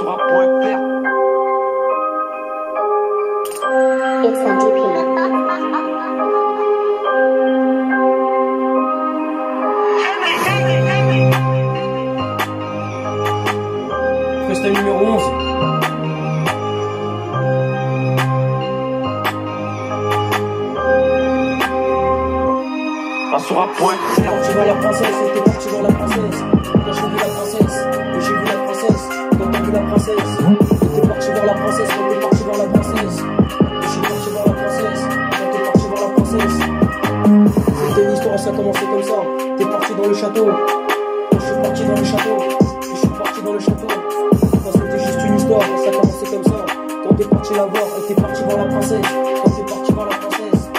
Asura.fr. It's a DP. Freestyle numéro 11. Asura.fr. T'es parti voir la princesse, t'es parti voir la princesse. Quand j'ai vu la princesse, j'ai vu la princesse. Quand t'as vu la princesse, t'es parti voir la princesse. Quand t'es parti voir la princesse, je suis parti voir la princesse. Quand t'es parti voir la princesse, c'était une histoire, ça a commencé comme ça. T'es parti dans le château, je suis parti dans le château, je suis parti dans le château. Quand c'était juste une histoire, ça a commencé comme ça. Quand t'es parti la voir, t'es parti voir la princesse. Quand t'es parti voir la princesse,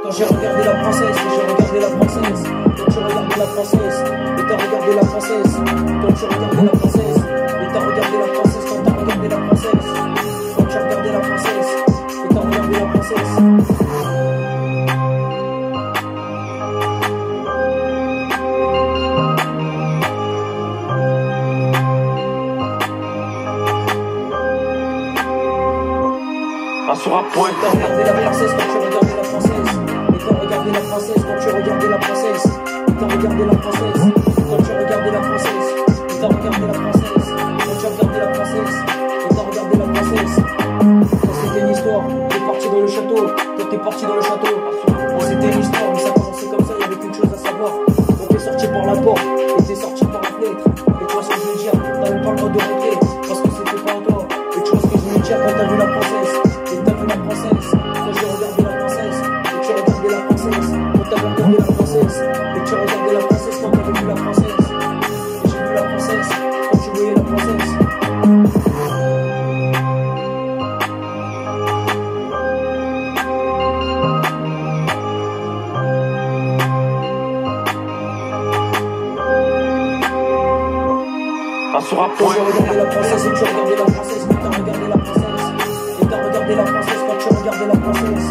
quand j'ai regardé la princesse, j'ai regardé la princesse. Quand tu regardais la princesse, et t'as regardé la princesse. Quand tu regardais la princesse, et t'as regardé la princesse. Quand t'as regardé la princesse, quand tu regardais la princesse, et t'as regardé la princesse. Asura.fr. T'as regardé la princesse quand tu regardais la princesse. Et t'as regardé la princesse quand tu regardais la princesse. Et t'as regardé la princesse quand tu regardais la princesse. Et t'as regardé la princesse quand tu regardais la princesse. Et t'as regardé la princesse. Quand c'était une histoire, t'es parti dans le château. Quand t'es parti dans le château, c'était une histoire, mais ça commençait comme ça, il y avait qu'une chose à savoir. Quand t'es sorti par la porte, et t'es sorti par la fenêtre. Et tu vois ce que je veux dire, t'avais pas le droit de rentrer, parce que c'était pas à toi. Et tu vois ce que je veux dire quand t'as vu la princesse. T'as vu la princesse, quand j'ai regardé la princesse, et tu regardais la princesse, quand t'avais regardé la princesse, et tu regardais la princesse, quand t'avais vu la princesse, et j'ai vu la princesse, quand tu voyais la princesse. Asura.fr. Quand j'ai regardé la princesse, et tu regardais la princesse, quand t'as regardé la princesse, et t'as regardé la princesse, quand tu regardais la princesse.